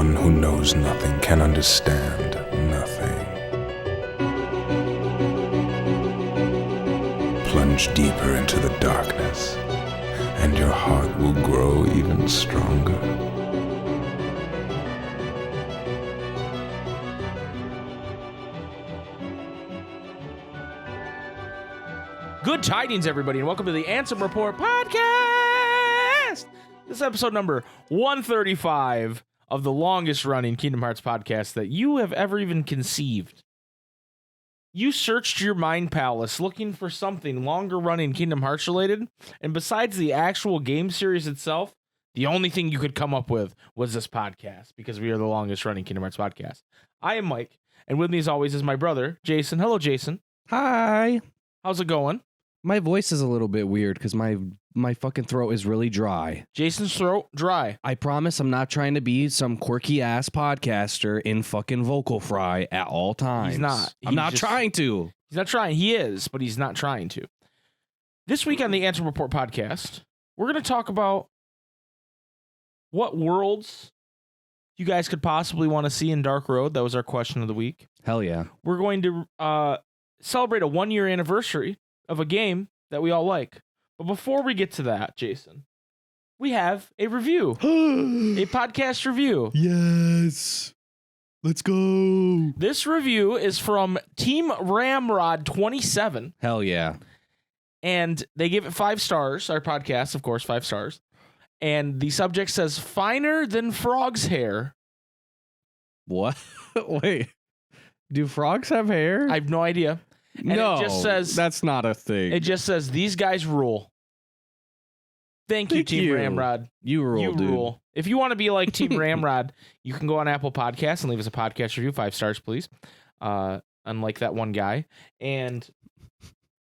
one who knows nothing can understand nothing. Plunge deeper into the darkness, and your heart will grow even stronger. Good tidings, everybody, and welcome to the Ansem Report podcast. This is episode number 135 of the longest-running Kingdom Hearts podcast that you have ever even conceived. You searched your mind palace looking for something longer-running Kingdom Hearts related, and besides the actual game series itself, the only thing you could come up with was this podcast, because we are the longest-running Kingdom Hearts podcast. I am Mike, and with me as always is my brother, Jason. Hello, Jason. Hi. How's it going? My voice is a little bit weird because my fucking throat is really dry. Jason's throat dry. I promise I'm not trying to be some quirky ass podcaster in fucking vocal fry at all times. He's not. I'm not trying to. He's not trying. He is, but he's not trying to. This week on the Ansem Report podcast, we're going to talk about what worlds you guys could possibly want to see in Dark Road. That was our question of the week. Hell yeah. We're going to celebrate a 1-year anniversary of a game that we all like. But before we get to that, Jason, we have a review, a podcast review. Yes. Let's go. This review is from Team Ramrod 27. Hell yeah. And they give it 5 stars. Our podcast, of course, 5 stars. And the subject says, finer than frog's hair. What? Wait. Do frogs have hair? I have no idea. And no, it just says, that's not a thing. It just says, these guys rule. Thank you, Team Ramrod. You rule, you dude. rule. If you want to be like Team Ramrod, you can go on Apple Podcasts and leave us a podcast review. 5 stars, please. Unlike that one guy. And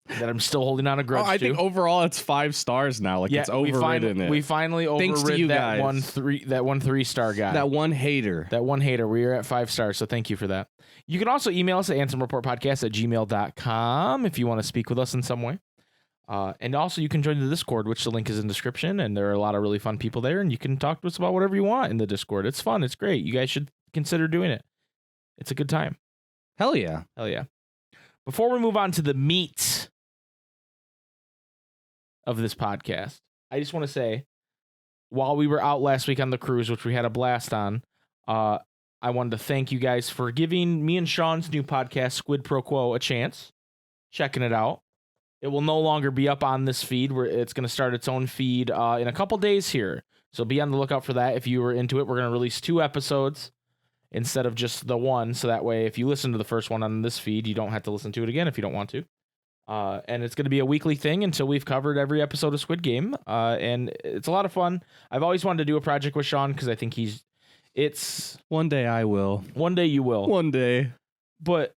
that I'm still holding on a grudge I to. think overall it's 5 stars now. Like, it's overridden we finally Thanks to overrid you that guys. one 3-star guy. That one hater. That one hater. We are at 5 stars, so thank you for that. You can also email us at ansomreportpodcast@gmail.com if you want to speak with us in some way. And also you can join the Discord, which the link is in the description, and there are a lot of really fun people there, and you can talk to us about whatever you want in the Discord. It's fun. It's great. You guys should consider doing it. It's a good time. Hell yeah. Hell yeah. Before we move on to the meat of this podcast, I just want to say, while we were out last week on the cruise, which we had a blast on, I wanted to thank you guys for giving me and Sean's new podcast, Squid Pro Quo, a chance, checking it out. It will no longer be up on this feed. It's going to start its own feed in a couple days here. So be on the lookout for that. If you were into it, we're going to release 2 episodes instead of just the one. So that way, if you listen to the first one on this feed, you don't have to listen to it again if you don't want to. And it's going to be a weekly thing until we've covered every episode of Squid Game. And it's a lot of fun. I've always wanted to do a project with Sean because I think it's... One day I will. One day you will. One day. But,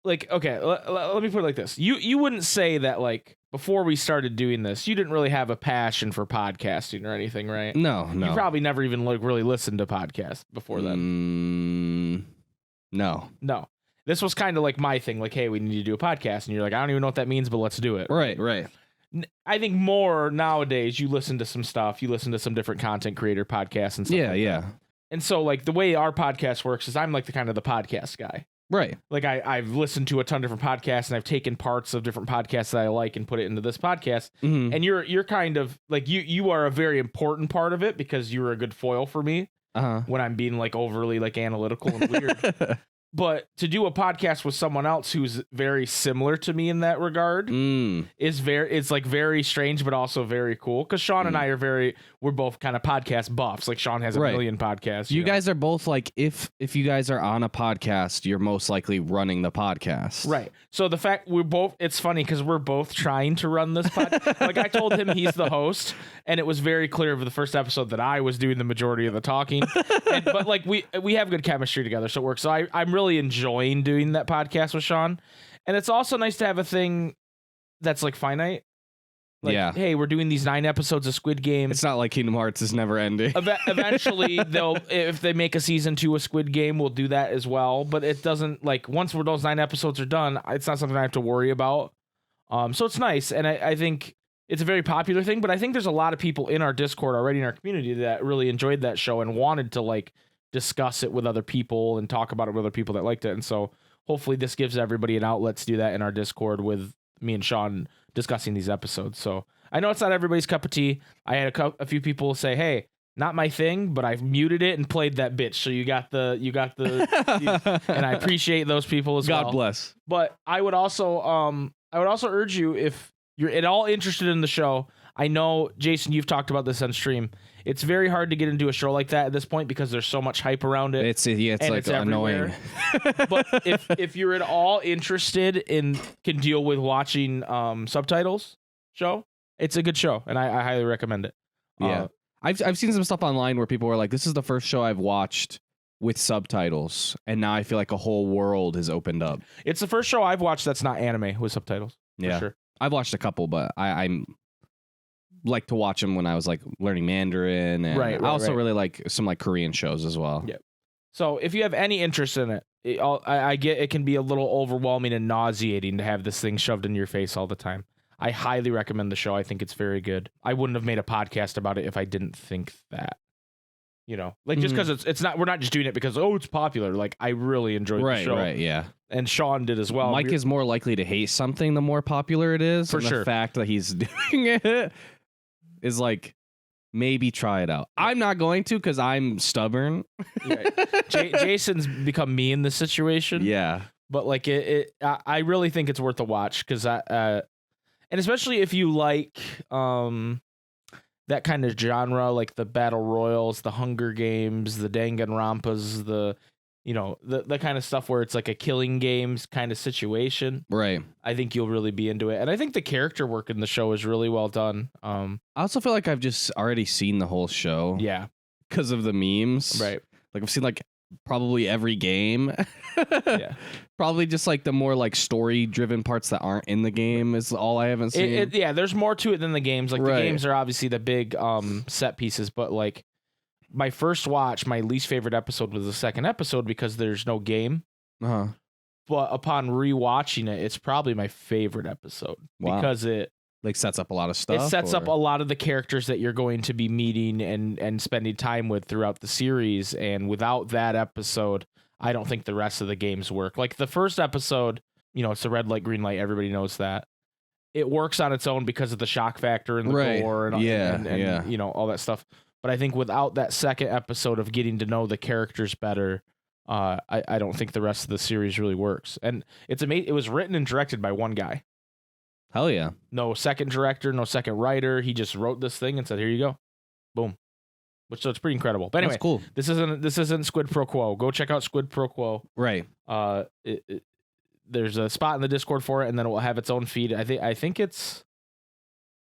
like, okay, let me put it like this. You wouldn't say that, like, before we started doing this, you didn't really have a passion for podcasting or anything, right? No. You probably never even, like, really listened to podcasts before then. No. This was kind of like my thing, like, hey, we need to do a podcast. And you're like, I don't even know what that means, but let's do it. Right. I think more nowadays, you listen to some stuff. You listen to some different content creator podcasts and stuff. Yeah. And so, like, the way our podcast works is I'm, like, the podcast guy. Right. Like, I've listened to a ton of different podcasts, and I've taken parts of different podcasts that I like and put it into this podcast. Mm-hmm. And you're kind of, like, you are a very important part of it because you're a good foil for me when I'm being, like, overly, like, analytical and weird. But to do a podcast with someone else who's very similar to me in that regard it's like very strange, but also very cool. Because Sean and I we're both kind of podcast buffs. Like, Sean has a million podcasts. You guys are both like, if you guys are on a podcast, you're most likely running the podcast. Right. So the fact it's funny because we're both trying to run this podcast. Like, I told him he's the host, and it was very clear over the first episode that I was doing the majority of the talking. But like, we have good chemistry together, so it works. So I'm really enjoying doing that podcast with Sean. And it's also nice to have a thing that's like finite. Like, hey, we're doing these 9 episodes of Squid Game. It's not like Kingdom Hearts is never ending. Eventually, if they make a season 2 of Squid Game, we'll do that as well. But it doesn't, like, once those 9 episodes are done, it's not something I have to worry about. So it's nice. And I think it's a very popular thing, but I think there's a lot of people in our Discord already in our community that really enjoyed that show and wanted to like discuss it with other people and talk about it with other people that liked it. And so hopefully this gives everybody an outlet to do that in our Discord with me and Sean discussing these episodes. So I know it's not everybody's cup of tea. I had a few people say, "Hey, not my thing," but I've muted it and played that bitch. So you got the, and I appreciate those people as well. God bless. But I would also urge you, if you're at all interested in the show, I know, Jason, you've talked about this on stream. It's very hard to get into a show like that at this point because there's so much hype around it. It's like annoying. But if you're at all interested in can deal with watching subtitles show, it's a good show, and I highly recommend it. Yeah. I've seen some stuff online where people were like, "This is the first show I've watched with subtitles, and now I feel like a whole world has opened up." It's the first show I've watched that's not anime with subtitles. Yeah, for sure. I've watched a couple, but I'm like to watch them when I was like learning Mandarin, and Right, I also right. really like some like Korean shows as well. Yeah. So if you have any interest in it, I get it can be a little overwhelming and nauseating to have this thing shoved in your face all the time. I highly recommend the show. I think it's very good. I wouldn't have made a podcast about it if I didn't think that. You know, like just because it's not, we're not just doing it because, oh, it's popular. Like I really enjoyed the show. Right, yeah. And Sean did as well. Mike is more likely to hate something the more popular it is. For and sure. The fact that he's doing it is like, maybe try it out. I'm not going to because I'm stubborn. Jason's become me in this situation. Yeah. But like I really think it's worth a watch because and especially if you like that kind of genre, like the battle royals, the Hunger Games, the Danganronpas, the kind of stuff where it's like a killing games kind of situation. Right. I think you'll really be into it. And I think the character work in the show is really well done. I also feel like I've just already seen the whole show. Yeah. Because of the memes. Right. Like I've seen like probably every game. Yeah. Probably just like the more like story driven parts that aren't in the game is all I haven't seen. Yeah, there's more to it than the games. Like Right. the games are obviously the big set pieces, but like my first watch, my least favorite episode was the second episode because there's no game. Uh-huh. But upon rewatching it, it's probably my favorite episode because it like sets up a lot of stuff. It sets up a lot of the characters that you're going to be meeting and spending time with throughout the series. And without that episode, I don't think the rest of the games work. Like the first episode, it's the red light, green light. Everybody knows that. It works on its own because of the shock factor and the gore and all that stuff. But I think without that second episode of getting to know the characters better, I don't think the rest of the series really works. And it's amazing. It was written and directed by one guy. Hell yeah. No second director, no second writer. He just wrote this thing and said, "Here you go." Boom. So it's pretty incredible. But anyway, that's cool. This isn't Squid Pro Quo. Go check out Squid Pro Quo. Right. There's a spot in the Discord for it, and then it will have its own feed. I think it's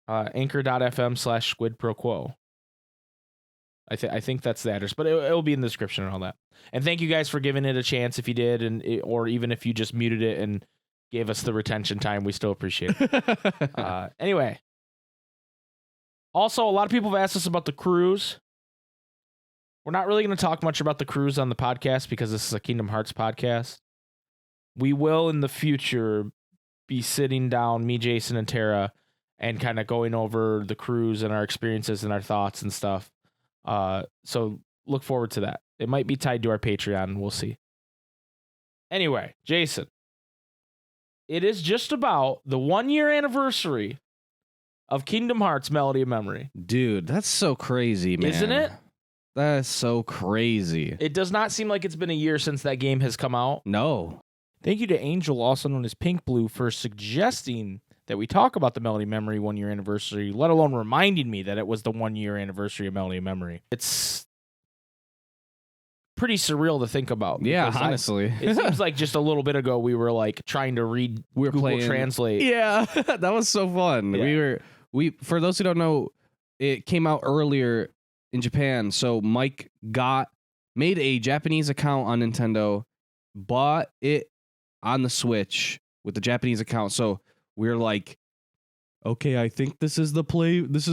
anchor.fm/Squid Pro Quo. I think that's the address, but it'll be in the description and all that. And thank you guys for giving it a chance if you did, or even if you just muted it and gave us the retention time, we still appreciate it. Anyway, also a lot of people have asked us about the cruise. We're not really going to talk much about the cruise on the podcast because this is a Kingdom Hearts podcast. We will in the future be sitting down, me, Jason, and Tara, and kind of going over the cruise and our experiences and our thoughts and stuff. So look forward to that. It might be tied to our Patreon. We'll see. Anyway, Jason, it is just about the 1-year anniversary of Kingdom Hearts Melody of Memory. Dude, that's so crazy, man. Isn't it? That is so crazy. It does not seem like it's been a year since that game has come out. No. Thank you to Angel, also known as Pink Blue, for suggesting that we talk about the Melody of Memory 1-year anniversary, let alone reminding me that it was the 1-year anniversary of Melody of Memory. It's pretty surreal to think about. Yeah, honestly. It seems like just a little bit ago we were like trying to read Google Translate. Yeah, that was so fun. Yeah. We for those who don't know, it came out earlier in Japan. So Mike made a Japanese account on Nintendo, bought it on the Switch with the Japanese account. So we're like, okay, I think this is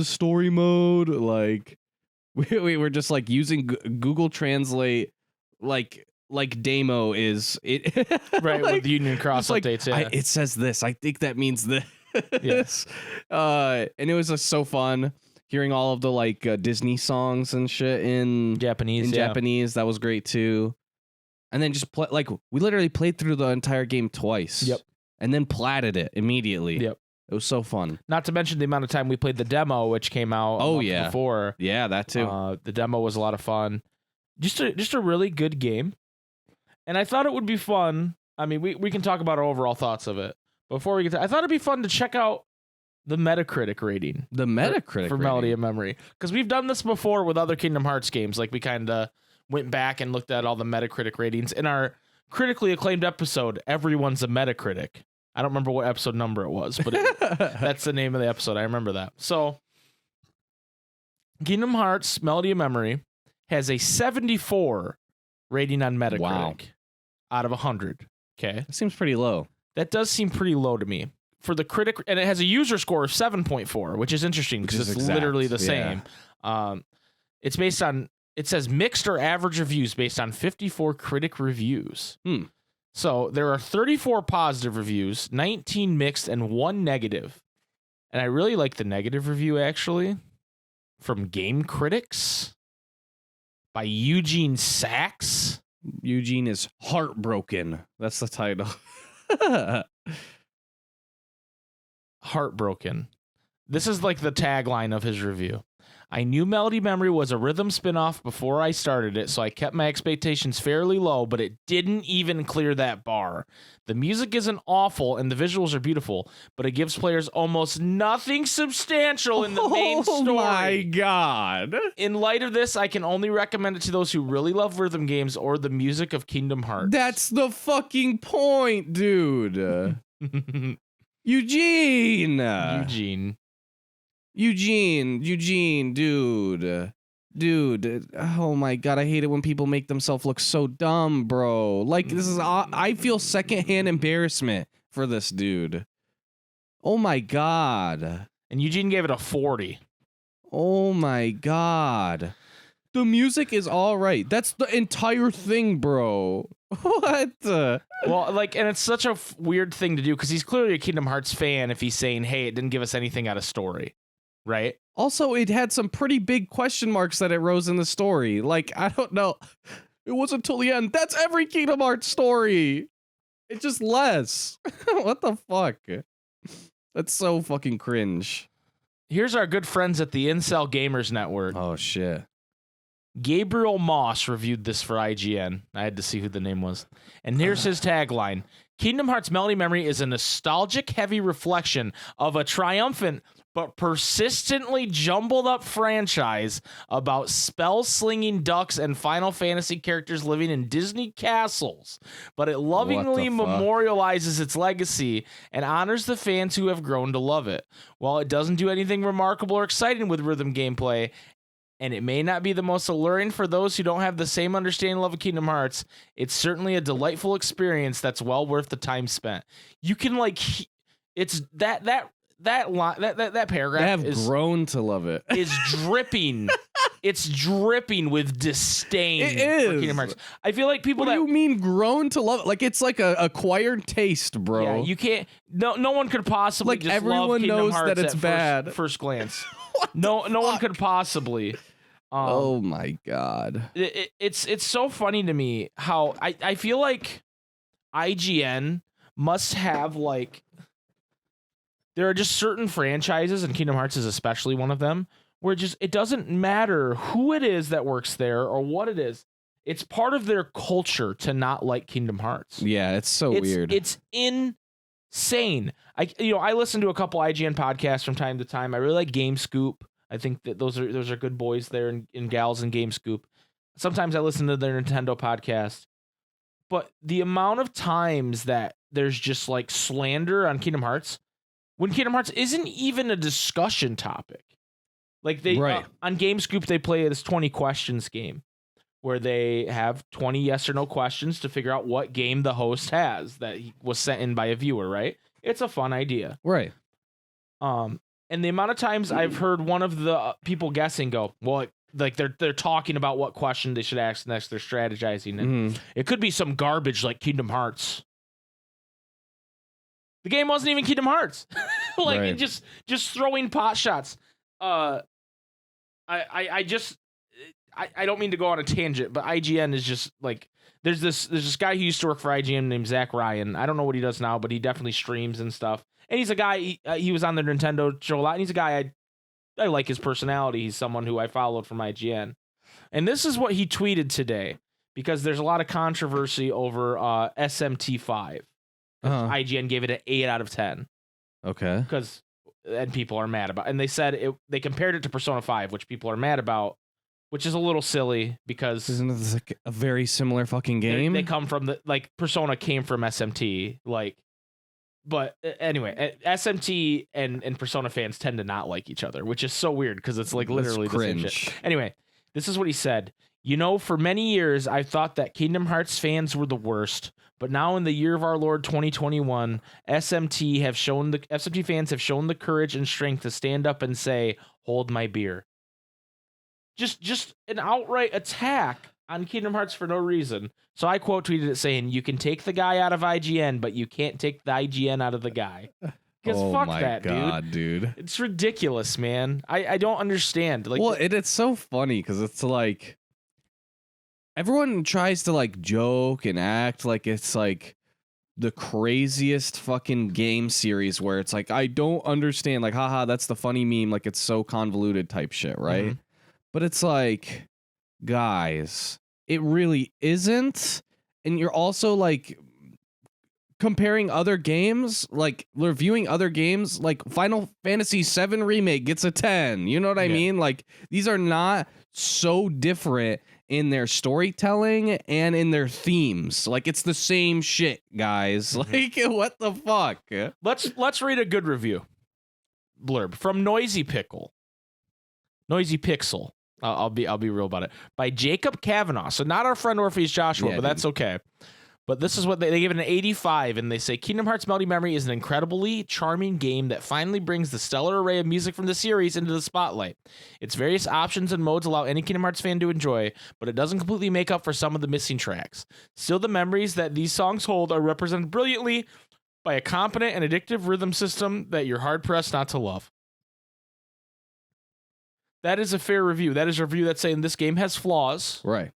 story mode. Like we were just like using Google Translate like Demo is it right, like, with the Union Cross updates. Yeah. It says this. I think that means this. Yes. And it was just so fun hearing all of the like Disney songs and shit in Japanese. Japanese. That was great too. And then just play, like we literally played through the entire game twice. Yep. And then platted it immediately. Yep. It was so fun. Not to mention the amount of time we played the demo, which came out a month before. Yeah, that too. The demo was a lot of fun. Just a really good game. And I thought it would be fun. I mean, we can talk about our overall thoughts of it. Before we get to, I thought it'd be fun to check out the Metacritic rating. The Metacritic for Melody of Memory. Because we've done this before with other Kingdom Hearts games. Like we kind of went back and looked at all the Metacritic ratings. In our critically acclaimed episode, Everyone's a Metacritic. I don't remember what episode number it was, but that's the name of the episode. I remember that. So, Kingdom Hearts Melody of Memory has a 74 rating on Metacritic out of 100. Okay. That seems pretty low. That does seem pretty low to me. For the critic, and it has a user score of 7.4, which is interesting because it's literally the same. It's based on, it says mixed or average reviews based on 54 critic reviews. So there are 34 positive reviews, 19 mixed, and 1 negative. And I really like the negative review, actually, from Game Critics by Eugene Sachs. Eugene is heartbroken. That's the title. Heartbroken. This is like the tagline of his review. I knew Melody Memory was a rhythm spinoff before I started it, so I kept my expectations fairly low, but it didn't even clear that bar. The music isn't awful and the visuals are beautiful, but it gives players almost nothing substantial in the main story. Oh my god. In light of this, I can only recommend it to those who really love rhythm games or the music of Kingdom Hearts. That's the fucking point, dude. Eugene, dude. Oh my god, I hate it when people make themselves look so dumb, bro. Like this is, I feel secondhand embarrassment for this dude. Oh my god. And Eugene gave it a 40. Oh my god. The music is all right. That's the entire thing, bro. What? Well, like, and it's such a weird thing to do because he's clearly a Kingdom Hearts fan if he's saying, hey, it didn't give us anything out of story, right? Also, it had some pretty big question marks that it rose in the story. Like, I don't know. It wasn't until the end. That's every Kingdom Hearts story. It's just less. What the fuck? That's so fucking cringe. Here's our good friends at the Incel Gamers Network. Oh, shit. Gabriel Moss reviewed this for IGN. I had to see who the name was. And here's his tagline. Kingdom Hearts Melody Memory is a nostalgic-heavy reflection of a triumphant but persistently jumbled up franchise about spell-slinging ducks and Final Fantasy characters living in Disney castles. But it lovingly memorializes its legacy and honors the fans who have grown to love it. While it doesn't do anything remarkable or exciting with rhythm gameplay, and it may not be the most alluring for those who don't have the same understanding love of Kingdom Hearts, it's certainly a delightful experience that's well worth the time spent. You can it's that paragraph. They have grown to love it. Is dripping. It's dripping with disdain. It is. For Kingdom Hearts. I feel like people What do you mean grown to love it? Like it's like a acquired taste, bro. Yeah, you can't. No one could possibly like just everyone love Kingdom knows Hearts that it's at bad. First glance. No one could possibly. Oh my god. It's so funny to me how I feel like IGN must have like, there are just certain franchises, and Kingdom Hearts is especially one of them, where just it doesn't matter who it is that works there or what it is. It's part of their culture to not like Kingdom Hearts. Yeah, it's so weird. It's insane. I listen to a couple IGN podcasts from time to time. I really like Game Scoop. I think that those are good boys there and gals in Game Scoop. Sometimes I listen to their Nintendo podcast. But the amount of times that there's just like slander on Kingdom Hearts, when Kingdom Hearts isn't even a discussion topic. Like they on Game Scoop, they play this 20 questions game where they have 20 yes or no questions to figure out what game the host has that was sent in by a viewer, right? It's a fun idea. Right. And the amount of times I've heard one of the people guessing go, well, like they're talking about what question they should ask next. They're strategizing. And it could be some garbage like Kingdom Hearts. The game wasn't even Kingdom Hearts. like Right. just throwing pot shots. I don't mean to go on a tangent, but IGN is just like there's this guy who used to work for IGN named Zach Ryan. I don't know what he does now, but he definitely streams and stuff. And he's a guy. He was on the Nintendo show a lot, and he's a guy I like his personality. He's someone who I followed from IGN. And this is what he tweeted today, because there's a lot of controversy over SMT5. IGN gave it an 8 out of 10. Okay. And people are mad about it. And they said they compared it to Persona 5, which people are mad about, which is a little silly because Isn't this like a very similar fucking game? they come from Persona came from SMT, but anyway, SMT and Persona fans tend to not like each other, which is so weird because it's like literally the same shit. Anyway, this is what he said. For many years, I thought that Kingdom Hearts fans were the worst, but now in the year of our Lord 2021, SMT fans have shown the courage and strength to stand up and say, "Hold my beer." Just an outright attack on Kingdom Hearts for no reason. So I quote tweeted it saying, "You can take the guy out of IGN, but you can't take the IGN out of the guy." Because fuck that, dude. It's ridiculous, man. I don't understand. It's so funny because it's like everyone tries to like joke and act like it's like the craziest fucking game series where it's like, I don't understand. Like, haha, that's the funny meme. Like, it's so convoluted type shit, right? Mm-hmm. But it's like, guys, it really isn't. And you're also like comparing other games, like reviewing other games, like Final Fantasy VII Remake gets a 10. You know what I mean? Like, these are not so different in their storytelling and in their themes. Like, it's the same shit, guys. Like, what the fuck? Let's read a good review blurb from Noisy Pixel. I'll be real about it. By Jacob Kavanaugh. So not our friend Orpheus Joshua, but that's okay. But this is what they give it an 85, and they say Kingdom Hearts Melody Memory is an incredibly charming game that finally brings the stellar array of music from the series into the spotlight. Its various options and modes allow any Kingdom Hearts fan to enjoy, but it doesn't completely make up for some of the missing tracks. Still, the memories that these songs hold are represented brilliantly by a competent and addictive rhythm system that you're hard-pressed not to love. That is a fair review. That is a review that's saying this game has flaws. Right.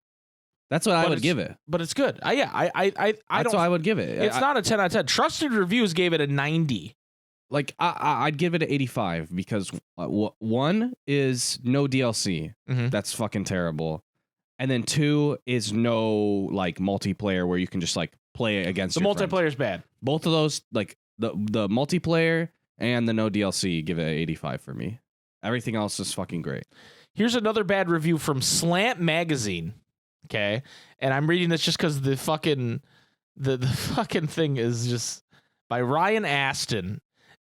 That's what I would give it. But it's good. That's what I would give it. It's not a 10 out of 10. Trusted Reviews gave it a 90. Like, I'd give it an 85 because one is no DLC. Mm-hmm. That's fucking terrible. And then 2 is no, like, multiplayer where you can just, like, play against the multiplayer's bad. Both of those, like, the multiplayer and the no DLC give it an 85 for me. Everything else is fucking great. Here's another bad review from Slant Magazine. Okay, and I'm reading this just because the fucking thing is just by Ryan Aston,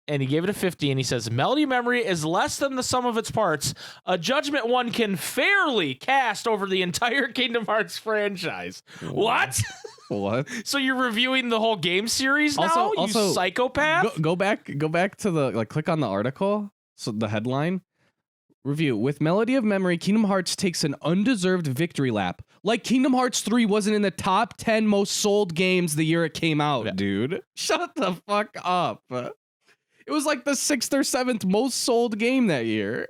and he gave it a 50, and he says Melody Memory is less than the sum of its parts, a judgment one can fairly cast over the entire Kingdom Hearts franchise. What? So you're reviewing the whole game series now? Also, you psychopath? Go back to the click on the article. So the headline. Review. With Melody of Memory, Kingdom Hearts takes an undeserved victory lap. Like Kingdom Hearts 3 wasn't in the top 10 most sold games the year it came out, dude. Shut the fuck up. It was like the 6th or 7th most sold game that year.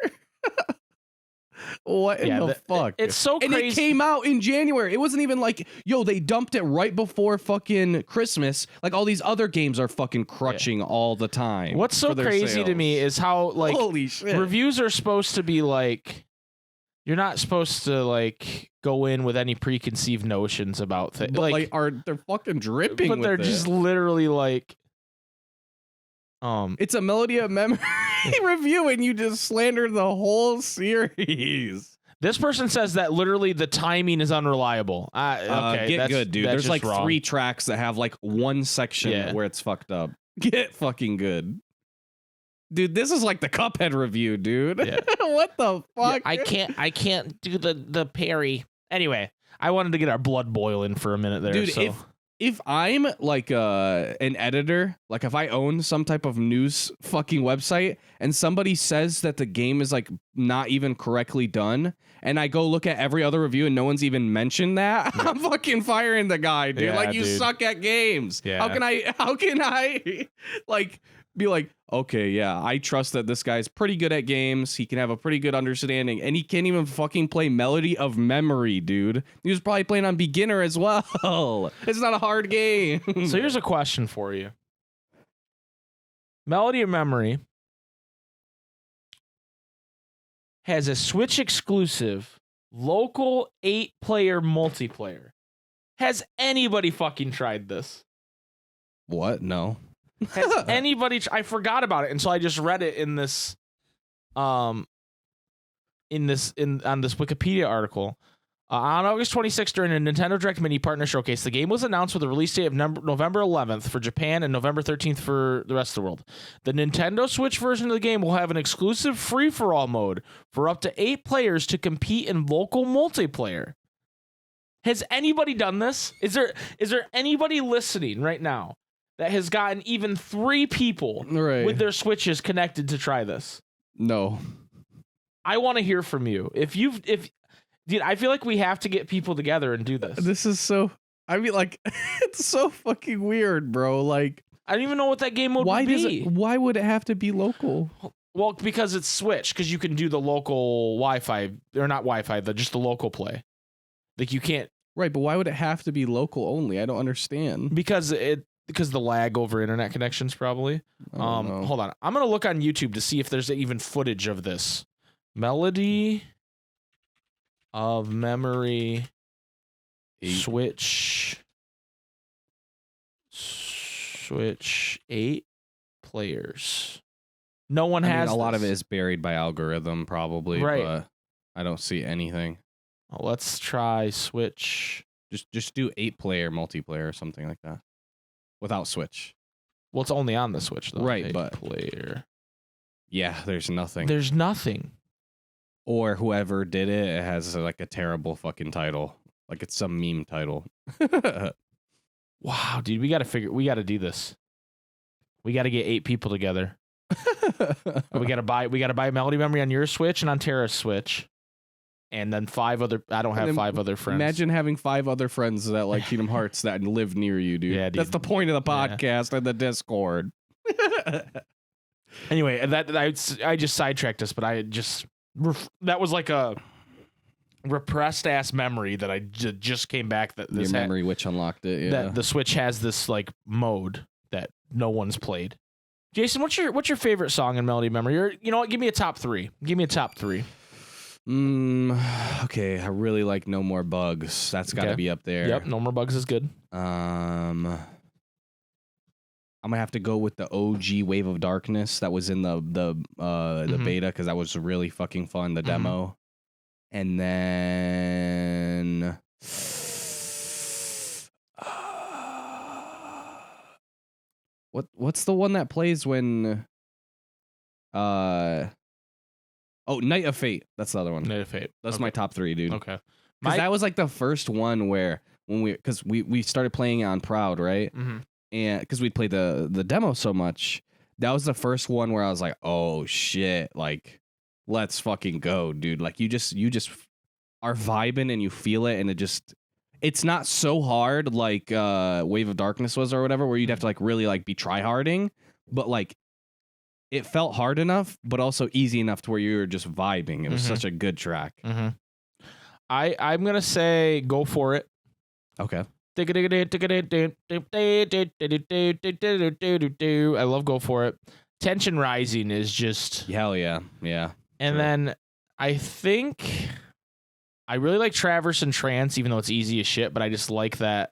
What in the fuck? It's so crazy. And it came out in January. It wasn't even like, they dumped it right before fucking Christmas. Like all these other games are fucking crutching all the time. What's so crazy to me is how like holy shit. Reviews are supposed to be like, you're not supposed to like go in with any preconceived notions about things. But they're fucking dripping. But they're just literally like, it's a Melody of Memory review, and you just slander the whole series. This person says that literally the timing is unreliable. Okay, get good, dude. There's like wrong. 3 tracks that have like one section where it's fucked up. Get fucking good. Dude, this is like the Cuphead review, dude. Yeah. What the fuck? Yeah, I can't do the parry. Anyway, I wanted to get our blood boiling for a minute there. Dude, if I'm like an editor, like if I own some type of news fucking website and somebody says that the game is like not even correctly done, and I go look at every other review and no one's even mentioned that, I'm fucking firing the guy, dude. You suck at games. Yeah. How can I like be like, okay, yeah, I trust that this guy's pretty good at games. He can have a pretty good understanding, and he can't even fucking play Melody of Memory, dude. He was probably playing on beginner as well. It's not a hard game. So here's a question for you. Melody of Memory has a Switch exclusive local 8-player multiplayer. Has anybody fucking tried this? What? No. Has anybody? I forgot about it until I just read it in this, on this Wikipedia article. On August 26th, during a Nintendo Direct Mini Partner Showcase, the game was announced with a release date of November 11th for Japan and November 13th for the rest of the world. The Nintendo Switch version of the game will have an exclusive free-for-all mode for up to 8 players to compete in local multiplayer. Has anybody done this? Is there anybody listening right now that has gotten even 3 people with their Switches connected to try this? No. I want to hear from you. Dude, I feel like we have to get people together and do this. This is so... I mean, like, it's so fucking weird, bro. Like... I don't even know what that game mode would be. Why would it have to be local? Well, because it's Switch, because you can do the local Wi-Fi... Or not Wi-Fi, just the local play. Like, you can't... Right, but why would it have to be local only? I don't understand. Because the lag over internet connections, probably. Hold on. I'm going to look on YouTube to see if there's even footage of this. Melody of Memory 8. Switch 8 players. No one has a lot of it is buried by algorithm, probably, right. But I don't see anything. Well, let's try Switch. Just do 8-player multiplayer or something like that. Without Switch. Well, it's only on the Switch, though. Right, but... player. Yeah, there's nothing. There's nothing. Or whoever did it, it has like a terrible fucking title. Like it's some meme title. Wow, dude, we got to do this. We got to get 8 people together. we got to buy Melody Memory on your Switch and on Tara's Switch. And then 5 other... I don't have 5 other friends. Imagine having 5 other friends that like Kingdom Hearts that live near you, dude. Yeah, dude. That's the point of the podcast and the Discord. Anyway, I just sidetracked us, but that was like a repressed ass memory that I just came back. That this your memory witch unlocked it. Yeah. That the Switch has this like mode that no one's played. Jason, what's your favorite song in Melody Memory? Or you know what? Give me a top 3. Okay, I really like No More Bugs. That's got to be up there. Yep, No More Bugs is good. I'm gonna have to go with the OG Wave of Darkness that was in the beta because that was really fucking fun. The demo, and then what's the one that plays when Night of Fate. That's the other one. Night of Fate. That's my top 3, dude. Okay, because that was like the first one where because we started playing it on Proud, right? Mm-hmm. And because we'd played the demo so much, that was the first one where I was like, oh shit, like let's fucking go, dude. Like you just are vibing and you feel it, and it's not so hard like Wave of Darkness was or whatever, where you'd have to like really like be tryharding, but like it felt hard enough, but also easy enough to where you were just vibing. It was such a good track. Mm-hmm. I'm gonna say Go For It. Okay. I love Go For It. Tension Rising is just hell yeah. And then I think I really like Traverse and Trance, even though it's easy as shit, but I just like that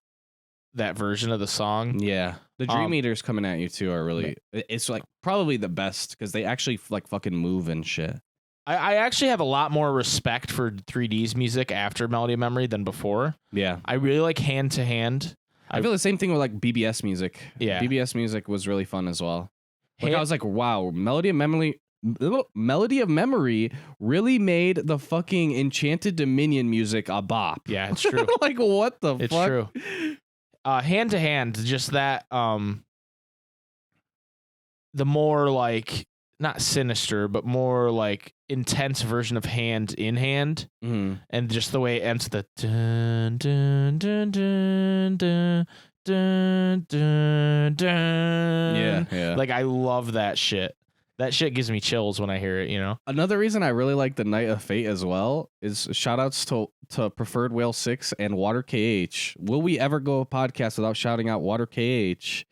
version of the song. Yeah. The Dream Eaters coming at you too are really, it's like probably the best because they actually like fucking move and shit. I actually have a lot more respect for 3D's music after Melody of Memory than before. Yeah. I really like Hand to Hand. I feel the same thing with like BBS music. Yeah. BBS music was really fun as well. Like I was like, wow, Melody of Memory really made the fucking Enchanted Dominion music a bop. Yeah, it's true. Like what the fuck? It's true. Hand to Hand, just that the more like not sinister, but more like intense version of Hand in Hand, and just the way it ends the dun dun dun dun dun dun, dun, dun. Yeah. Like, I love that shit. That shit gives me chills when I hear it, you know? Another reason I really like the Night of Fate as well is shout outs to Preferred Whale 6 and Water KH. Will we ever go a podcast without shouting out Water KH?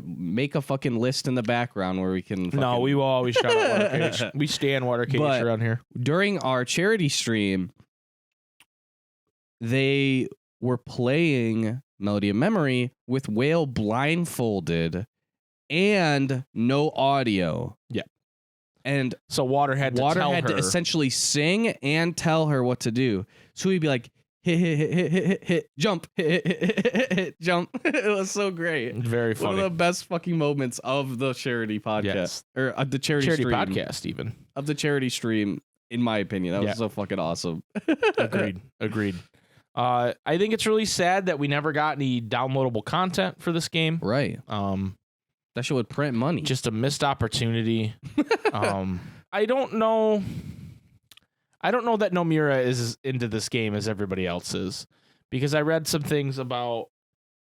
Make a fucking list in the background where we can. No, we will always shout out Water KH. We stand Water KH around here. During our charity stream, they were playing Melody of Memory with Whale Yeah. blindfolded and no audio. Yeah. And so Water had to essentially sing and tell her what to do. So he'd be like, hit, jump, hit, jump. It was so great. Very funny. One of the best fucking moments of the charity podcast. Yes. Or of the charity stream. podcast, even. Of the charity stream, in my opinion. That was so fucking awesome. Agreed. I think it's really sad that we never got any downloadable content for this game. Right. That shit would print money. Just a missed opportunity. I don't know that Nomura is as into this game as everybody else is, because I read some things about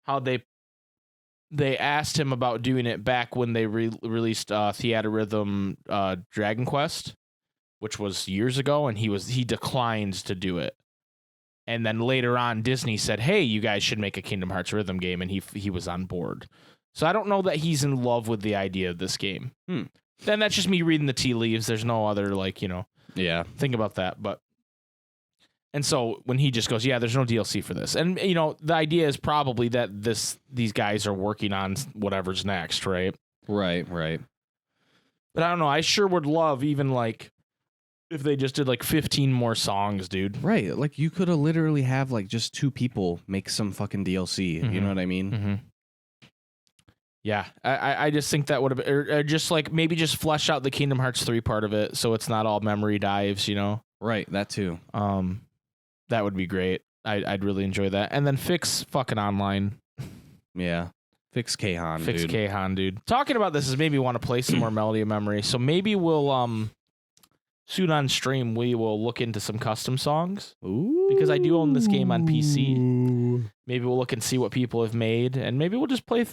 how they asked him about doing it back when they released Theatrhythm Dragon Quest, which was years ago, and he declined to do it. And then later on, Disney said, "Hey, you guys should make a Kingdom Hearts rhythm game," and he was on board. So I don't know that he's in love with the idea of this game. Then that's just me reading the tea leaves. There's no other thing about that. And so when he just goes, yeah, there's no DLC for this. And, the idea is probably that these guys are working on whatever's next, right? Right. But I don't know. I sure would love even if they just did 15 more songs, dude. Right. Like you could have literally have just two people make some fucking DLC. Mm-hmm. You know what I mean? Mm-hmm. Yeah, I just think that would have, or just maybe just flesh out the Kingdom Hearts 3 part of it, so it's not all memory dives, Right, that too. That would be great. I'd really enjoy that, and then fix fucking online. Yeah, fix Kahan, dude. Fix Kahan, dude. Talking about this is maybe want to play some more Melody of Memory, so maybe we'll soon on stream we will look into some custom songs. Ooh. Because I do own this game on PC. Maybe we'll look and see what people have made, and maybe we'll just play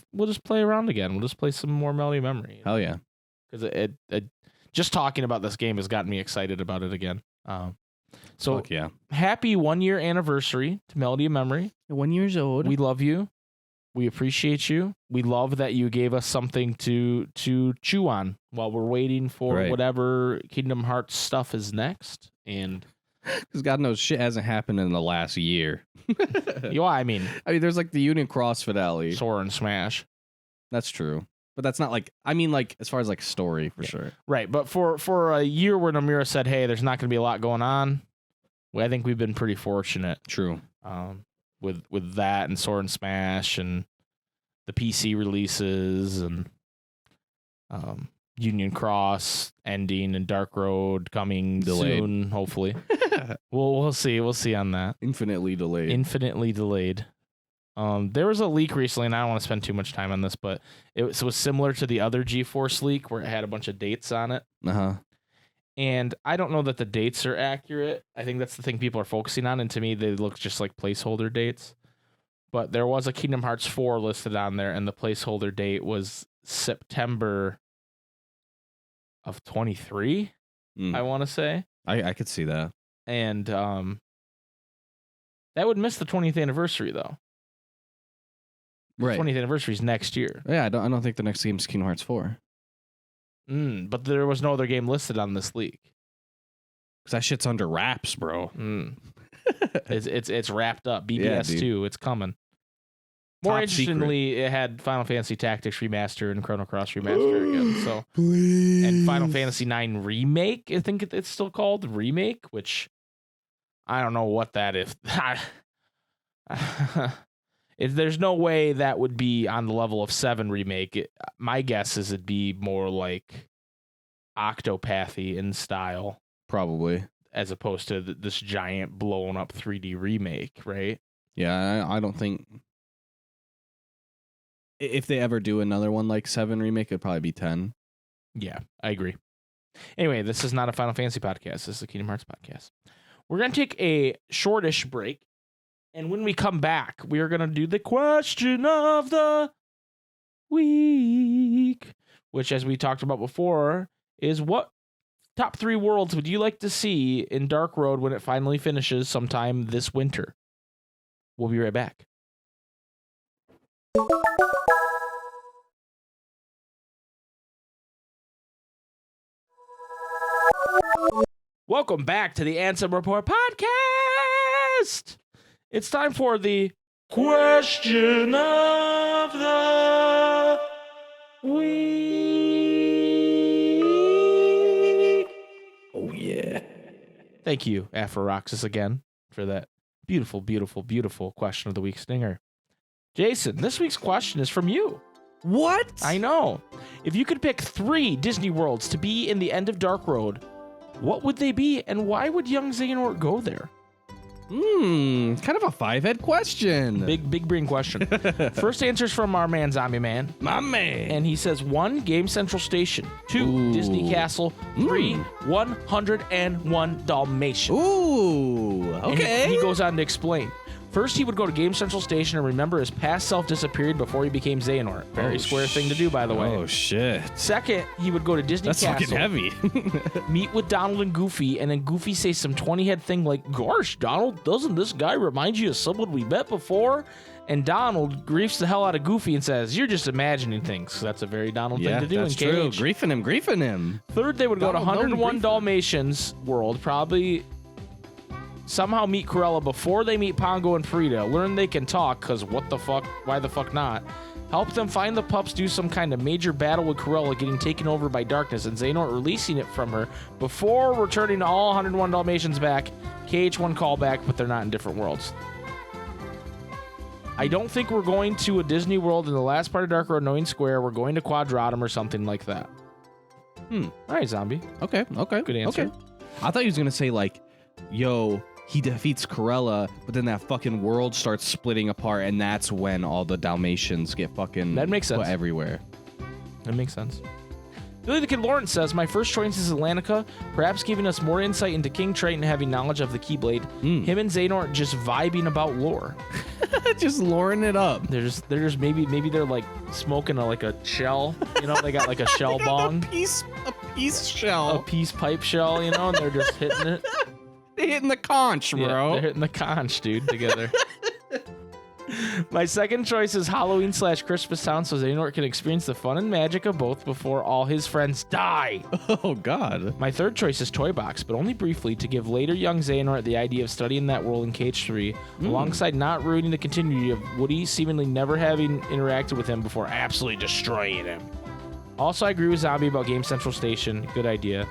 around again. We'll just play some more Melody of Memory. Hell yeah! Because it just talking about this game has gotten me excited about it again. So fuck yeah! Happy 1 year anniversary to Melody of Memory. 1 year old. We love you. We appreciate you. We love that you gave us something to chew on while we're waiting for whatever Kingdom Hearts stuff is next. And because God knows shit hasn't happened in the last year. I mean, there's the Union Cross finale, Sora and Smash. That's true, but that's not as far as story for sure. Right, but for a year where Nomura said, "Hey, there's not going to be a lot going on," I think we've been pretty fortunate. True. With that and Sora and Smash and the PC releases and Union Cross ending and Dark Road coming soon, hopefully. We'll see on that. Infinitely delayed. There was a leak recently, and I don't want to spend too much time on this, but it was similar to the other GeForce leak where it had a bunch of dates on it. And I don't know that the dates are accurate. I think that's the thing people are focusing on, and to me, they look just like placeholder dates. But there was a Kingdom Hearts 4 listed on there, and the placeholder date was September of 23, I want to say. I could see that. And that would miss the 20th anniversary, though. Right. 20th anniversary is next year. Yeah, I don't think the next game is Kingdom Hearts 4. But there was no other game listed on this leak. Because that shit's under wraps, bro. It's wrapped up. BBS 2, it's coming. More Top interestingly, secret. It had Final Fantasy Tactics Remaster and Chrono Cross Remaster again. So, please. And Final Fantasy 9 Remake, I think it's still called Remake, which I don't know what that is. If there's no way that would be on the level of 7 Remake, my guess is it'd be more like Octopathy in style. Probably. As opposed to this giant blown up 3D remake, right? Yeah, I don't think... If they ever do another one like 7 Remake, it'd probably be 10. Yeah, I agree. Anyway, this is not a Final Fantasy podcast. This is a Kingdom Hearts podcast. We're going to take a shortish break. And when we come back, we are going to do the question of the week, which, as we talked about before, is what top 3 worlds would you like to see in Dark Road when it finally finishes sometime this winter? We'll be right back. Welcome back to the Ansem Report podcast. It's time for the question of the week. Oh, yeah. Thank you, Afroxis, again, for that beautiful, beautiful, beautiful question of the week stinger. Jason, this week's question is from you. What? I know. If you could pick 3 Disney worlds to be in the end of Dark Road, what would they be, and why would young Xehanort go there? Kind of a 5-head question. Big brain question. First answer's from our man, Zombie Man. My man. And he says 1, Game Central Station. 2, Ooh. Disney Castle. 3, 101 Dalmatians. Ooh, okay. And he goes on to explain. First, he would go to Game Central Station and remember his past self disappeared before he became Xehanort. Very square thing to do, by the way. Oh, shit. Second, he would go to Disney That's Castle. fucking heavy. Meet with Donald and Goofy, and then Goofy says some 20-head thing like, "Gosh, Donald, doesn't this guy remind you of someone we met before?" And Donald griefs the hell out of Goofy and says, "You're just imagining things." That's a very Donald thing to do that's in true. Cage. Griefing him. Third, they would go to Donald, don't 101 grief Dalmatians world, probably somehow meet Cruella before they meet Pongo and Frida. Learn they can talk, because what the fuck? Why the fuck not? Help them find the pups, do some kind of major battle with Cruella getting taken over by darkness and Xehanort releasing it from her before returning to all 101 Dalmatians back. KH1 callback, but they're not in different worlds. I don't think we're going to a Disney World in the last part of Dark Road, Knowing Square. We're going to Quadratum or something like that. All right, Zombie. Okay. Good answer. Okay. I thought he was going to say, like, yo, he defeats Cruella, but then that fucking world starts splitting apart, and that's when all the Dalmatians get fucking That makes sense. put everywhere. That makes sense. Billy the Kid Lawrence says, my first choice is Atlantica, perhaps giving us more insight into King Triton having knowledge of the Keyblade. Him and Xehanort just vibing about lore. Just luring it up. They're just maybe they're like smoking a shell. You know, they got like a shell bong. A peace shell. A peace pipe shell, you know, and they're just hitting it. They're hitting the conch, Yeah, bro. they're hitting the conch, dude, together. My second choice is Halloween/Christmas Town, so Xehanort can experience the fun and magic of both before all his friends die. Oh, God. My third choice is Toy Box, but only briefly to give later young Xehanort the idea of studying that world in Cage 3, alongside not ruining the continuity of Woody seemingly never having interacted with him before absolutely destroying him. Also, I agree with Zombie about Game Central Station. Good idea.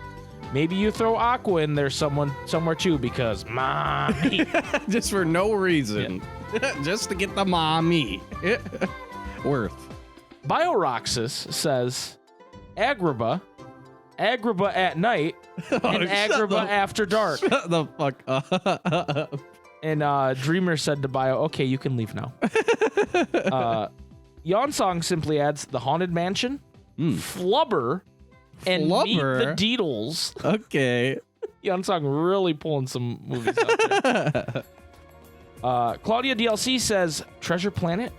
Maybe you throw Aqua in there somewhere too, because mommy. Just for no reason. Just to get the mommy. Worth. BioRoxus says Agrabah at night, and Agrabah after dark. Shut the fuck up. And Dreamer said to Bio, okay, you can leave now. Yonsong simply adds the Haunted Mansion, Flubber, and Meet the Deedles. Okay. Yonsong really pulling some movies out there. Claudia DLC says Treasure Planet,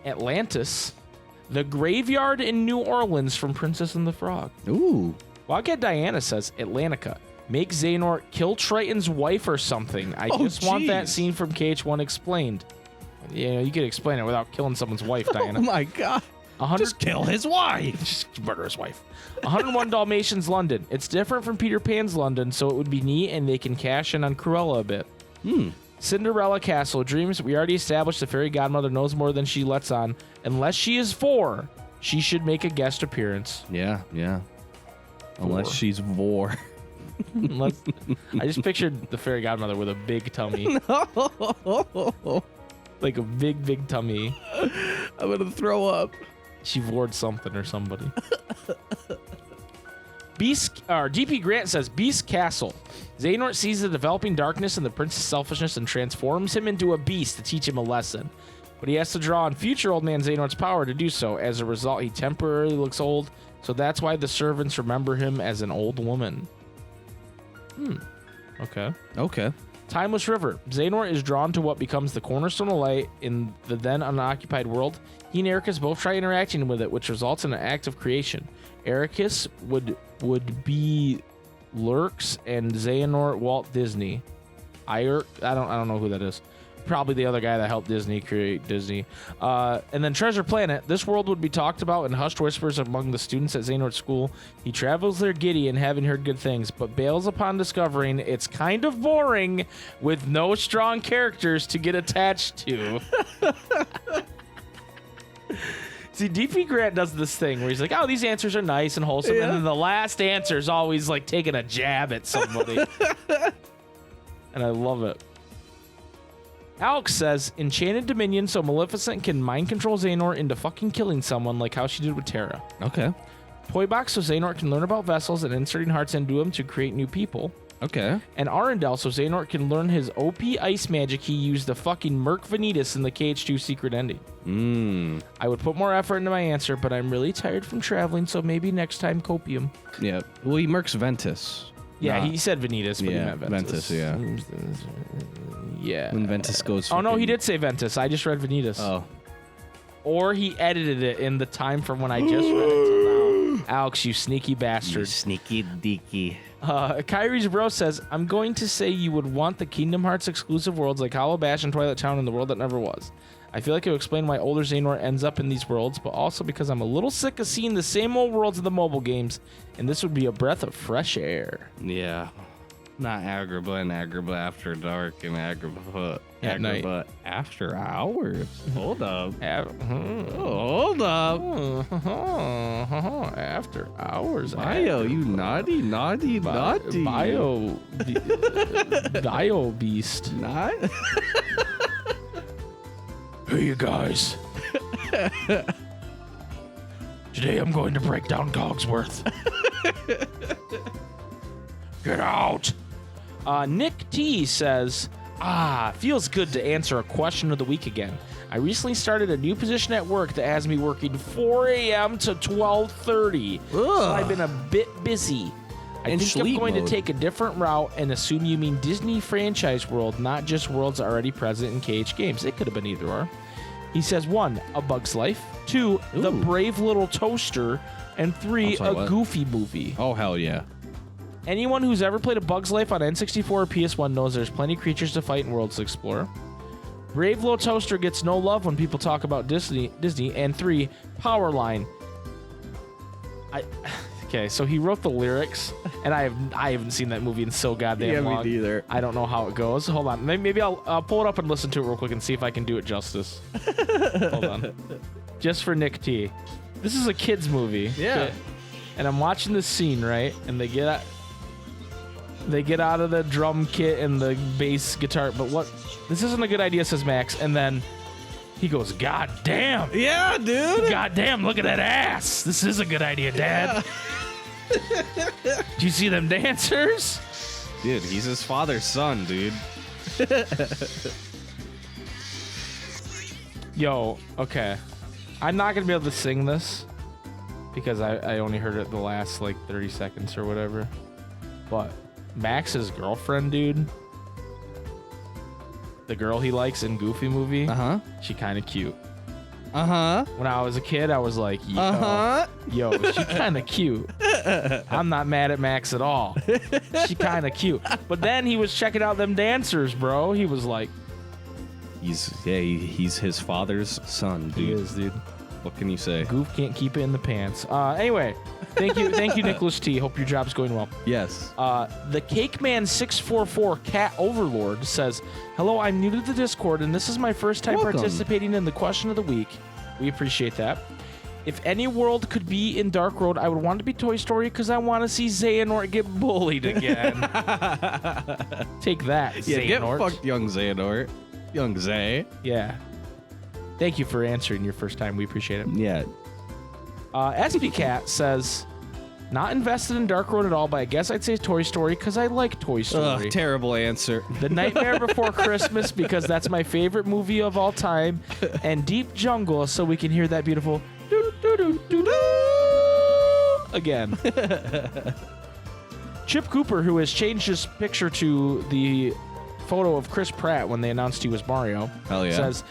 Atlantis, The Graveyard in New Orleans from Princess and the Frog. Ooh. Wildcat Diana says Atlantica. Make Xehanort kill Triton's wife or something. I just want that scene from KH1 explained. You know, you could explain it without killing someone's wife, Diana. Oh my God. Just kill his wife. Just murder his wife. 101 Dalmatians London. It's different from Peter Pan's London, so it would be neat, and they can cash in on Cruella a bit. Cinderella Castle Dreams. We already established the fairy godmother knows more than she lets on. Unless she is 4, she should make a guest appearance. Yeah. Unless she's vor. I just pictured the fairy godmother with a big tummy. Like a big tummy. I'm gonna throw up. She vored something or somebody. DP Grant says Beast Castle. Xehanort sees the developing darkness and the prince's selfishness and transforms him into a beast to teach him a lesson. But he has to draw on future old man Xehanort's power to do so. As a result, he temporarily looks old, so that's why the servants remember him as an old woman. Okay. Timeless River. Xehanort is drawn to what becomes the cornerstone of light in the then unoccupied world. He and Ericus both try interacting with it, which results in an act of creation. Ericus would be Lurks and Xehanort Walt Disney. I don't know who that is. Probably the other guy that helped Disney create Disney. And then Treasure Planet. This world would be talked about in hushed whispers among the students at Xehanort's school. He travels there giddy and having heard good things, but bails upon discovering it's kind of boring with no strong characters to get attached to. See, DP Grant does this thing where he's like, oh, these answers are nice and wholesome. And then the last answer is always like taking a jab at somebody. And I love it. Alex says, Enchanted Dominion so Maleficent can mind control Xehanort into fucking killing someone like how she did with Terra. Okay. Toybox so Xehanort can learn about vessels and inserting hearts into them to create new people. Okay. And Arendelle so Xehanort can learn his OP ice magic he used to fucking murk Vanitas in the KH2 secret ending. I would put more effort into my answer, but I'm really tired from traveling, so maybe next time copium. Yeah. Well, he murks Ventus. Yeah, he said Vanitas, but he meant Ventus. Yeah. Yeah. When Ventus goes. Oh, no, he did say Ventus. I just read Vanitas. Oh. Or he edited it in the time from when I just read it till now. Alex, you sneaky bastard. You sneaky deaky. Kyrie's bro says, I'm going to say you would want the Kingdom Hearts exclusive worlds like Hollow Bash and Twilight Town and the world that never was. I feel like it would explain why older Xehanort ends up in these worlds, but also because I'm a little sick of seeing the same old worlds of the mobile games, and this would be a breath of fresh air. Yeah. Not Agrabah and Agrabah After Dark and Agrabah At night. After Hours. Hold up. Hold up. After Hours. Bio, you naughty. Bio Beast. Not? Hey, you guys. Today I'm going to break down Cogsworth. Get out. Nick T says, feels good to answer a question of the week again. I recently started a new position at work that has me working 4 a.m. to 12:30. So I've been a bit busy. I think I'm going to take a different route and assume you mean Disney franchise world, not just worlds already present in KH games. It could have been either or. He says 1, A Bug's Life, 2, The Brave Little Toaster, and 3, Goofy movie. Oh, hell yeah. Anyone who's ever played A Bug's Life on N64 or PS1 knows there's plenty of creatures to fight and worlds to explore. Brave Little Toaster gets no love when people talk about Disney. And 3, Powerline. Okay, so he wrote the lyrics, and I haven't seen that movie in so goddamn long. Me neither. I don't know how it goes. Hold on. Maybe I'll pull it up and listen to it real quick and see if I can do it justice. Hold on. Just for Nick T. This is a kid's movie. Yeah. Okay? And I'm watching this scene, right? And they get out of the drum kit and the bass guitar. But what? This isn't a good idea, says Max. And then he goes, God damn. Yeah, dude. God damn, look at that ass. This is a good idea, Dad. Do you see them dancers? Dude, he's his father's son, dude. Yo, okay. I'm not going to be able to sing this because I only heard it the last, 30 seconds or whatever. But Max's girlfriend, dude, the girl he likes in Goofy movie, she kind of cute. When I was a kid, I was like, yo, she kind of cute. I'm not mad at Max at all. She kind of cute. But then he was checking out them dancers, bro. He was like, he's his father's son, dude. He is, dude. What can you say? Goof can't keep it in the pants. Anyway, thank you, Nicholas T. Hope your job's going well. Yes. The Cake Man 644 Cat Overlord says, hello, I'm new to the Discord, and this is my first time participating in the question of the week. We appreciate that. If any world could be in Dark Road, I would want it to be Toy Story because I want to see Xehanort get bullied again. Take that, Xehanort. Yeah, get fucked, young Xehanort. Young Zay. Yeah. Thank you for answering your first time. We appreciate it. Yeah. SP Cat says, not invested in Dark Road at all, but I guess I'd say Toy Story because I like Toy Story. Ugh, terrible answer. The Nightmare Before Christmas because that's my favorite movie of all time, and Deep Jungle so we can hear that beautiful again. Chip Cooper, who has changed his picture to the photo of Chris Pratt when they announced he was Mario. Hell yeah. It says,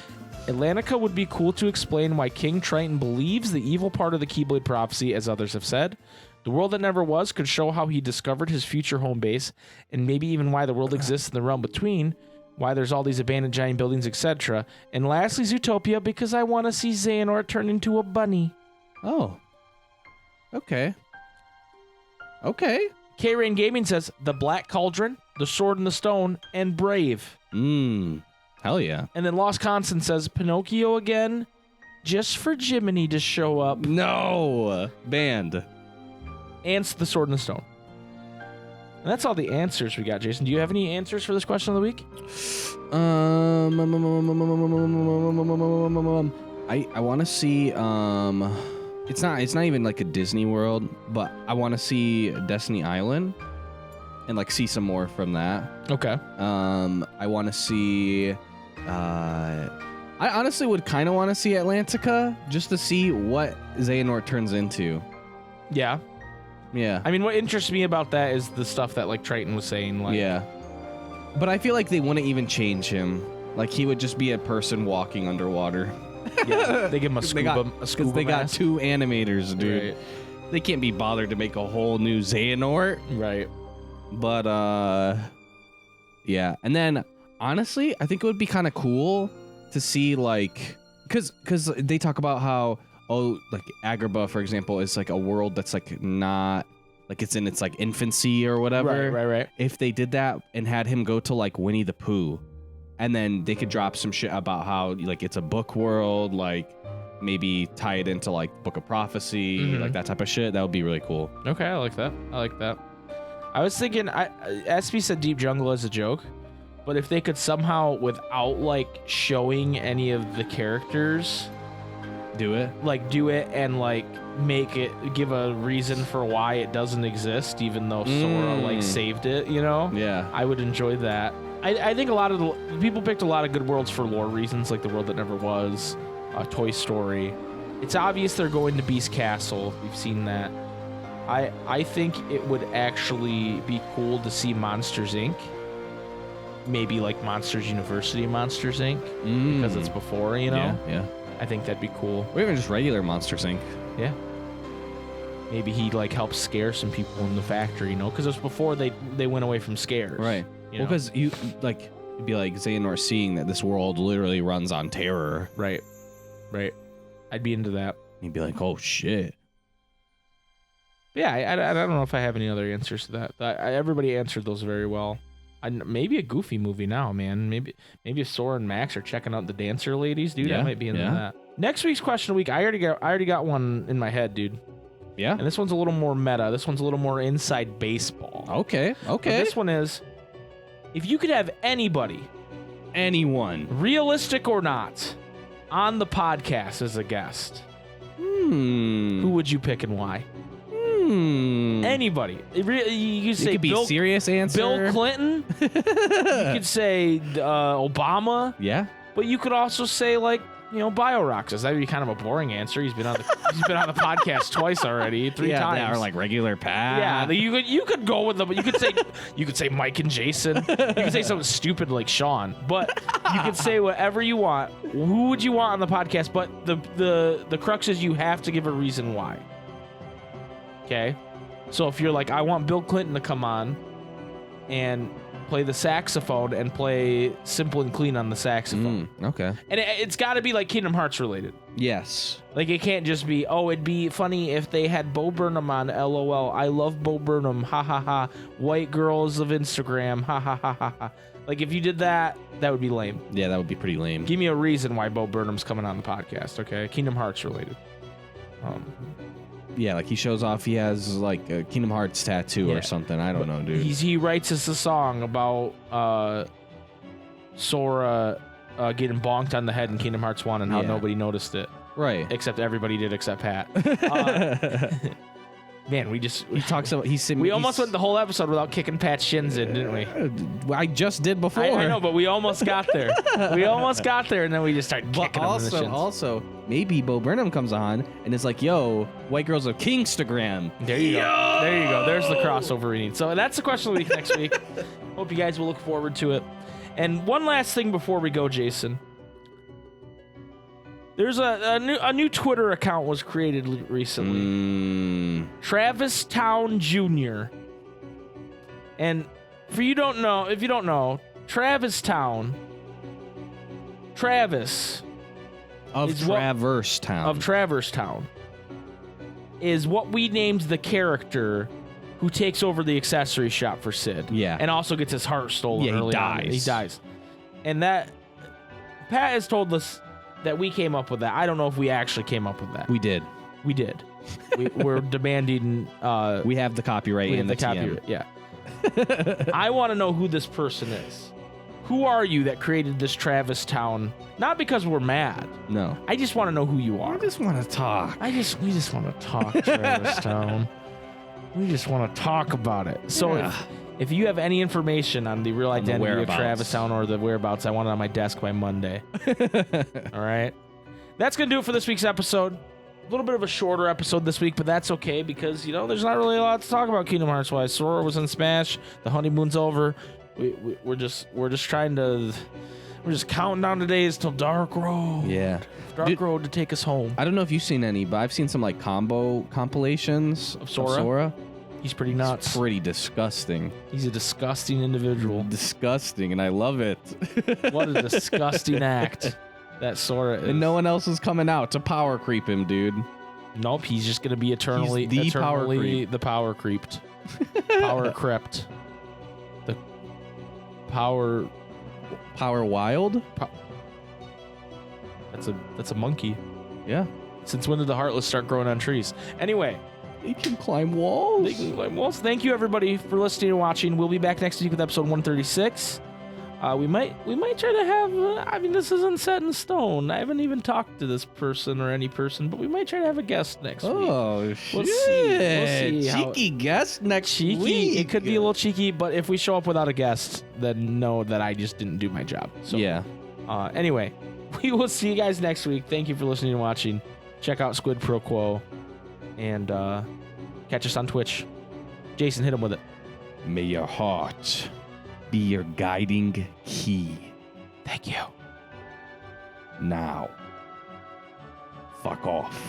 Atlantica would be cool to explain why King Triton believes the evil part of the Keyblade prophecy, as others have said. The world that never was could show how he discovered his future home base, and maybe even why the world exists in the realm between, why there's all these abandoned giant buildings, etc. And lastly, Zootopia, because I want to see Xehanort turn into a bunny. Oh. Okay. Okay. K-Rain Gaming says, The Black Cauldron, The Sword in the Stone, and Brave. Hell yeah. And then Lost Constant says, Pinocchio again, just for Jiminy to show up. No. Banned. And The Sword in the Stone. And that's all the answers we got, Jason. Do you have any answers for this question of the week? I want to see it's not even like a Disney World, but I want to see Destiny Island and like see some more from that. Okay. I want to see I honestly would kind of want to see Atlantica just to see what Xehanort turns into. Yeah. Yeah. I mean, what interests me about that is the stuff that like Triton was saying. Like, yeah. But I feel like they wouldn't even change him. Like he would just be a person walking underwater. Yeah, they give him a scuba They got mask. 2 animators, dude. Right. They can't be bothered to make a whole new Xehanort. Right. But yeah. And then honestly, I think it would be kind of cool to see like cuz they talk about how like Agrabah, for example, is like a world that's like not like it's in its like infancy or whatever. Right. If they did that and had him go to like Winnie the Pooh, and then they could drop some shit about how like it's a book world, like maybe tie it into like Book of Prophecy, like that type of shit. That would be really cool. Okay, I like that. I was thinking, SB said Deep Jungle as a joke, but if they could somehow, without like showing any of the characters, Do it. And like make it, give a reason for why it doesn't exist, even though Sora like saved it, you know? Yeah. I would enjoy that. I think a lot of the people picked a lot of good worlds for lore reasons, like The World That Never Was, Toy Story. It's obvious they're going to Beast Castle. We've seen that. I think it would actually be cool to see Monsters Inc. Maybe like Monsters University Monsters Inc. Because it's before, you know? Yeah. I think that'd be cool. Or even just regular Monsters Inc. Yeah. Maybe he like helps scare some people in the factory, you know? Because it was before they went away from scares. Right. You Well, know? because you like it'd be like Xehanort seeing that this world literally runs on terror. Right. I'd be into that. He'd be like, "Oh shit." Yeah, I don't know if I have any other answers to that. Everybody answered those very well. Maybe a Goofy movie now, man. Maybe if Sora and Max are checking out the dancer ladies, dude. I might be into that. Next week's question of the week, I already got one in my head, dude. Yeah. And this one's a little more meta. This one's a little more inside baseball. Okay. But this one is, if you could have anyone, realistic or not, on the podcast as a guest, who would you pick and why? Anybody. You could say it could be serious answer. Bill Clinton. You could say Obama. Yeah. But you could also say like, you know, Bio-Roxas. That'd be kind of a boring answer. He's been on the podcast twice already, 3 times. Yeah, or like regular Pat. Yeah, you could go with them. But you could say Mike and Jason. You could say something stupid like Sean. But you could say whatever you want. Who would you want on the podcast? But the crux is you have to give a reason why. Okay? So if you're like, I want Bill Clinton to come on and play the saxophone and play Simple and Clean on the saxophone. Okay. And it's got to be like Kingdom Hearts related. Yes. Like it can't just be, it'd be funny if they had Bo Burnham on, LOL. I love Bo Burnham, ha ha ha. White girls of Instagram, ha ha ha ha ha. Like if you did that, that would be lame. Yeah, that would be pretty lame. Give me a reason why Bo Burnham's coming on the podcast, okay? Kingdom Hearts related. Yeah, like he shows off he has like a Kingdom Hearts tattoo or something. I don't know, dude. He writes us a song about Sora getting bonked on the head in Kingdom Hearts 1 and how nobody noticed it. Right. Except everybody did except Pat. Man, he talks about we almost went the whole episode without kicking Pat's shins in, didn't we? I just did before. I know, but we almost got there. And then we just started kicking him in the shins. Also, maybe Bo Burnham comes on and is like, "Yo, white girls of Kingstagram." There you go. There's the crossover we need. So that's the question of the week next week. Hope you guys will look forward to it. And one last thing before we go, Jason. There's a new Twitter account was created recently. Travis Town Jr. And if you don't know, Travis Town. Travis of Traverse Town is what we named the character who takes over the accessory shop for Sid. Yeah. And also gets his heart stolen early on. He dies. And that Pat has told us that we came up with that. I don't know if we actually came up with that. We did. We're demanding. We have the copyright and the copyright. Yeah. I want to know who this person is. Who are you that created this Travis Town? Not because we're mad. No. I just want to know who you are. I just want to talk. We just want to talk, Travis Town. We just want to talk about it. So if you have any information on the real identity of Travis Town or the whereabouts, I want it on my desk by Monday. All right. That's going to do it for this week's episode. A little bit of a shorter episode this week, but that's okay because, there's not really a lot to talk about Kingdom Hearts wise. Sora was in Smash. The honeymoon's over. We're just counting down the days till Dark Road. Yeah. Dark Road to take us home. I don't know if you've seen any, but I've seen some like compilations of Sora. He's pretty nuts. It's pretty disgusting. He's a disgusting individual. Disgusting, and I love it. What a disgusting act that Sora is. And no one else is coming out to power creep him, dude. Nope, he's just gonna be eternally the power creeped. Power crept. The power wild? That's a monkey. Yeah. Since when did the Heartless start growing on trees? Anyway. They can climb walls. Thank you, everybody, for listening and watching. We'll be back next week with episode 136. We might try to have. This isn't set in stone. I haven't even talked to this person or any person, but we might try to have a guest next week. Oh shit! We'll see. Cheeky guest next week. It could be a little cheeky, but if we show up without a guest, then know that I just didn't do my job. So, yeah. Anyway, we will see you guys next week. Thank you for listening and watching. Check out Squid Pro Quo. And catch us on Twitch. Jason, hit him with it. May your heart be your guiding key. Thank you. Now, fuck off.